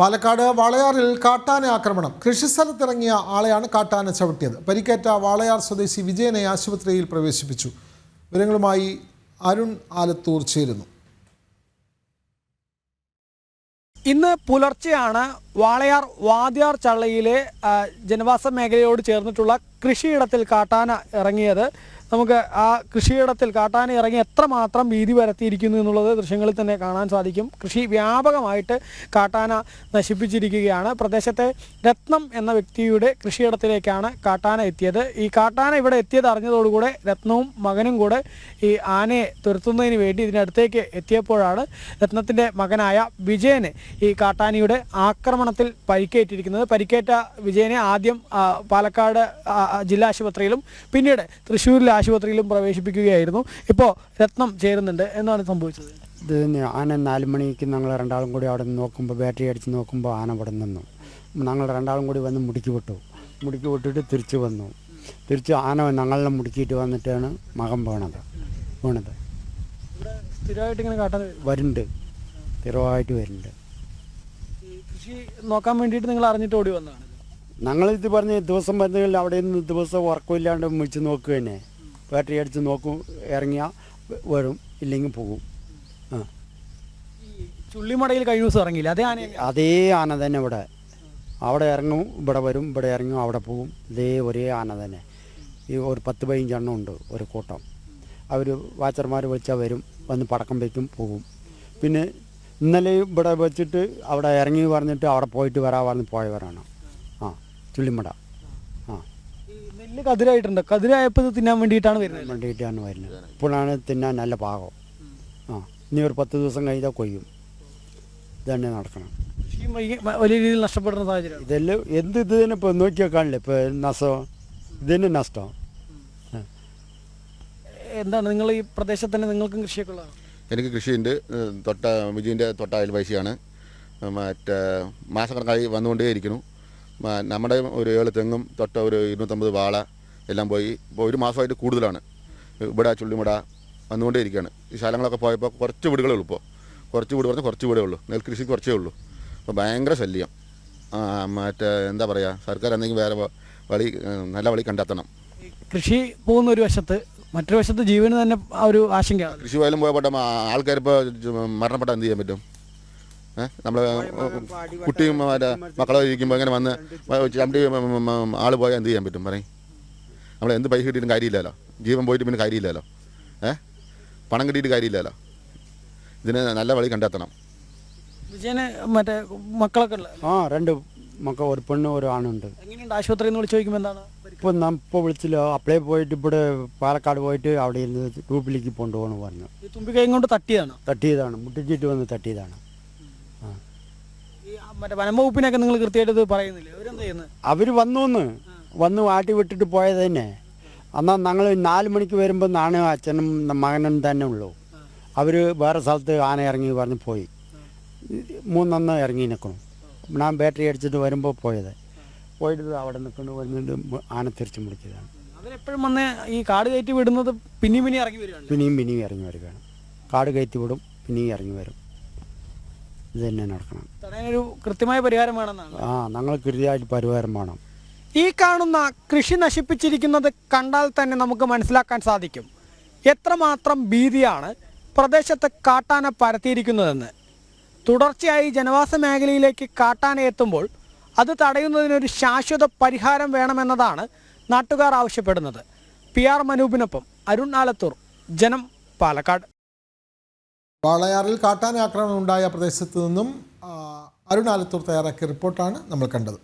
പാലക്കാട് വാളയാറിൽ കാട്ടാന ആക്രമണം. കൃഷിസ്ഥലത്തിറങ്ങിയ ആളെയാണ് കാട്ടാന ചവിട്ടിയത്. പരിക്കേറ്റ വാളയാർ സ്വദേശി വിജയനെ ആശുപത്രിയിൽ പ്രവേശിപ്പിച്ചു. വിവരങ്ങളുമായി അരുൺ ആലത്തൂർ ചേരുന്നു. ഇന്ന് പുലർച്ചെയാണ് വാളയാർ വാദ്യാർ ചള്ളയിലെ ജനവാസ മേഖലയോട് ചേർന്നിട്ടുള്ള കൃഷിയിടത്തിൽ കാട്ടാന ഇറങ്ങിയത്. നമുക്ക് ആ കൃഷിയിടത്തിൽ കാട്ടാന ഇറങ്ങി എത്രമാത്രം ഭീതി പരത്തിയിരിക്കുന്നു എന്നുള്ളത് ദൃശ്യങ്ങളിൽ തന്നെ കാണാൻ സാധിക്കും. കൃഷി വ്യാപകമായിട്ട് കാട്ടാന നശിപ്പിച്ചിരിക്കുകയാണ്. പ്രദേശത്തെ രത്നം എന്ന വ്യക്തിയുടെ കൃഷിയിടത്തിലേക്കാണ് കാട്ടാന എത്തിയത്. ഈ കാട്ടാന ഇവിടെ എത്തിയത് അറിഞ്ഞതോടുകൂടെ രത്നവും മകനും കൂടെ ഈ ആനയെ തുരത്തുന്നതിന് വേണ്ടി ഇതിനടുത്തേക്ക് എത്തിയപ്പോഴാണ് രത്നത്തിൻ്റെ മകനായ വിജയന് ഈ കാട്ടാനയുടെ ആക്രമണത്തിൽ പരിക്കേറ്റിരിക്കുന്നത്. പരിക്കേറ്റ വിജയനെ ആദ്യം പാലക്കാട് ജില്ലാ ആശുപത്രിയിലും പിന്നീട് തൃശ്ശൂരിലെ ആശുപത്രിയിലും പ്രവേശിപ്പിക്കുകയായിരുന്നു. ഇപ്പോൾ രത്നം ചേരുന്നുണ്ട്. എന്താണ് സംഭവിച്ചത്? ഇത് ആന 4 മണിക്ക് ഞങ്ങൾ രണ്ടാളും കൂടി അവിടെ നിന്ന് നോക്കുമ്പോൾ ബാറ്ററി അടിച്ച് നോക്കുമ്പോൾ ആന ഇവിടെ നിന്നു. ഞങ്ങൾ രണ്ടാളും കൂടി വന്ന് മുടുക്കി വിട്ടിട്ട് തിരിച്ചു വന്നു. തിരിച്ച് ആന ഞങ്ങളെ മുടുക്കിയിട്ട് വന്നിട്ടാണ് മകൻ വീണത്. സ്ഥിരമായിട്ട് ഇങ്ങനെ കാട്ടാൻ വരുന്നുണ്ട്, സ്ഥിരമായിട്ട് വരുന്നുണ്ട്. കൃഷി നോക്കാൻ വേണ്ടിയിട്ട് നിങ്ങൾ അറിഞ്ഞിട്ട് ഓടി വന്നതാണ്? ഞങ്ങളിത് പറഞ്ഞ് ദിവസം വരുന്നതിൽ അവിടെ നിന്ന് ദിവസം ഉറക്കമില്ലാണ്ട് വിളിച്ച് നോക്കുക തന്നെ. ബാറ്ററി അടിച്ച് നോക്കും, ഇറങ്ങിയാൽ വരും, ഇല്ലെങ്കിൽ പോകും. ചുള്ളിമടയിൽ കഴിഞ്ഞ ദിവസം ഇറങ്ങിയില്ല അതേ ആന തന്നെ അവിടെ ഇറങ്ങും, ഇവിടെ വരും, ഇവിടെ ഇറങ്ങും, അവിടെ പോകും. ഇതേ ഒരേ ആന തന്നെ. ഈ ഒരു 10-15 എണ്ണം ഉണ്ട് ഒരു കൂട്ടം. അവർ വാച്ചർമാർ വിളിച്ചാൽ വരും, വന്ന് പടക്കം വയ്ക്കും, പോകും. പിന്നെ ഇന്നലെ ഇവിടെ വെച്ചിട്ട് അവിടെ ഇറങ്ങി പറഞ്ഞിട്ട് അവിടെ പോയിട്ട് പറഞ്ഞ് പോയവരാണ്. ചുള്ളിമട. നെല്ല് കതിരായിട്ടുണ്ട്. കതിരായപ്പോൾ തിന്നാൻ വേണ്ടിയിട്ടാണ് വരുന്നത്. ഇപ്പോഴാണ് തിന്നാൻ നല്ല പാകം. ഇനി ഒരു 10 ദിവസം കഴിഞ്ഞാൽ കൊയ്യും. ഇതന്നെ നടക്കണം. വലിയ രീതിയിൽ നഷ്ടപ്പെടുന്ന സാഹചര്യം. ഇതെല്ലാം ഇത് തന്നെ ഇപ്പോൾ നോക്കിയാൽ കാണില്ല. ഇപ്പോൾ നഷ്ടം, ഇതന്നെ നഷ്ടം. എന്താണ് നിങ്ങൾ ഈ പ്രദേശത്ത് തന്നെ നിങ്ങൾക്കും കൃഷിയൊക്കെ ഉള്ളതാണ്? എനിക്ക് കൃഷിയുണ്ട്. വിജയൻ്റെ തൊട്ടായാൽ പൈസയാണ്. മറ്റേ മാസക്കണക്കായി വന്നുകൊണ്ടേയിരിക്കുന്നു. നമ്മുടെ ഒരു 7 തെങ്ങും തൊട്ട ഒരു 250 വാള എല്ലാം പോയി. ഇപ്പോൾ ഒരു മാസമായിട്ട് കൂടുതലാണ്. ഇവിടെ ചുള്ളിമട വന്നുകൊണ്ടേ ഇരിക്കുകയാണ്. ഈ സ്ഥലങ്ങളൊക്കെ പോയപ്പോൾ കുറച്ച് വീടുകളേ ഉള്ളൂ. ഇപ്പോൾ കുറച്ച് വീട് പറഞ്ഞാൽ കുറച്ച് വീടേ ഉള്ളൂ. നെൽകൃഷി കുറച്ചേ ഉള്ളൂ. അപ്പോൾ ഭയങ്കര ശല്യം. മറ്റേ എന്താ പറയുക, സർക്കാർ എന്തെങ്കിലും വേറെ നല്ല വഴി കണ്ടെത്തണം. കൃഷി പോകുന്ന ഒരു വശത്ത്, മറ്റൊരു വശത്ത് ജീവന് തന്നെ ഒരു ആശങ്കയാണ്. കൃഷി പോയാലും പോയപ്പെട്ട ആൾക്കാരിപ്പോൾ മരണപ്പെട്ടാൽ എന്ത് ചെയ്യാൻ പറ്റും? നമ്മൾ കുട്ടിയും മക്കളോ ഇരിക്കുമ്പോൾ ഇങ്ങനെ വന്ന് ചമ്പി ആൾ പോയാൽ എന്ത് ചെയ്യാൻ പറ്റും? പറയും. നമ്മൾ എന്ത് പൈസ കിട്ടിയിട്ടും കാര്യമില്ലല്ലോ. ജീവൻ പോയിട്ട് പിന്നെ കാര്യമില്ലല്ലോ. പണം കിട്ടിയിട്ട് കാര്യമില്ലല്ലോ. ഇതിന് നല്ല വഴി കണ്ടെത്തണം. വിജയന് മറ്റേ മക്കളൊക്കെ ഉള്ള 2 മക്കൾ, ഒരു പെണ്ണ് ഒരു ആണുണ്ട്. എങ്ങനെയുണ്ട്? ആശുപത്രിയിൽ നിന്ന് വിളിച്ച് ചോദിക്കുമ്പോൾ എന്താണ്? ഇപ്പോൾ വിളിച്ചില്ല. അപ്പളേ പോയിട്ട് ഇവിടെ പാലക്കാട് പോയിട്ട് അവിടെ ഇരുന്ന് ട്യൂബിലേക്ക് കൊണ്ടുപോകണം പറഞ്ഞു. ഈ തുമ്പി കൈ കൊണ്ട് തട്ടിയതാണ്, മുട്ടിച്ചിട്ട് വന്ന് തട്ടിയതാണ്. മറ്റേ വനംവകുപ്പിനൊക്കെ നിങ്ങൾ കൃത്യമായിട്ട് ഇത് പറയുന്നില്ലേ? അവരെന്താ ചെയ്യുന്നത്? അവർ വന്ന് ആട്ടി വിട്ടിട്ട് പോയത് തന്നെ. എന്നാൽ ഞങ്ങൾ 4 മണിക്ക് വരുമ്പോൾ നാണയം അച്ഛനും മകനും തന്നെ ഉള്ളൂ. അവർ വേറെ സ്ഥലത്ത് ആന ഇറങ്ങി പറഞ്ഞ് പോയി. 3 ഇറങ്ങി നിൽക്കണം. ഞാൻ ബാറ്ററി അടിച്ചിട്ട് വരുമ്പോൾ പോയിട്ട് അവിടെ നിൽಕೊಂಡು വരുന്നുണ്ട്. ആന തിരിച്ചു മുടിച്ചതാണ്. അവരെപ്പോഴും വന്ന് ഈ കാട് കയറ്റി വിടുന്നത് പിന്നെയും ഇറങ്ങി വരികയാണ്. പിന്നെയും ഇറങ്ങി വരികയാണ്. കാട് കയറ്റി വിടും, പിന്നെയും ഇറങ്ങി വരും. ഇത് തന്നെ നടക്കണം. തടയാനൊരു കൃത്യമായ പരിഹാരം വേണമെന്നാണ്. ഞങ്ങൾ കൃത്യമായിട്ട് പരിഹാരം വേണം. ഈ കാണുന്ന കൃഷി നശിപ്പിച്ചിരിക്കുന്നത് കണ്ടാൽ തന്നെ നമുക്ക് മനസ്സിലാക്കാൻ സാധിക്കും എത്രമാത്രം ഭീതിയാണ് പ്രദേശത്ത് കാട്ടാന പരത്തിയിരിക്കുന്നതെന്ന്. തുടർച്ചയായി ജനവാസ മേഖലയിലേക്ക് കാട്ടാന എത്തുമ്പോൾ അത് തടയുന്നതിനൊരു ശാശ്വത പരിഹാരം വേണമെന്നതാണ് നാട്ടുകാർ ആവശ്യപ്പെടുന്നത്. PR മനൂപിനൊപ്പം അരുൺ ആലത്തൂർ, ജനം, പാലക്കാട്. വാളയാറിൽ കാട്ടാന ആക്രമണം ഉണ്ടായ പ്രദേശത്ത് നിന്നും അരുൺ ആലത്തൂർ തയ്യാറാക്കിയ റിപ്പോർട്ടാണ് നമ്മൾ കണ്ടത്.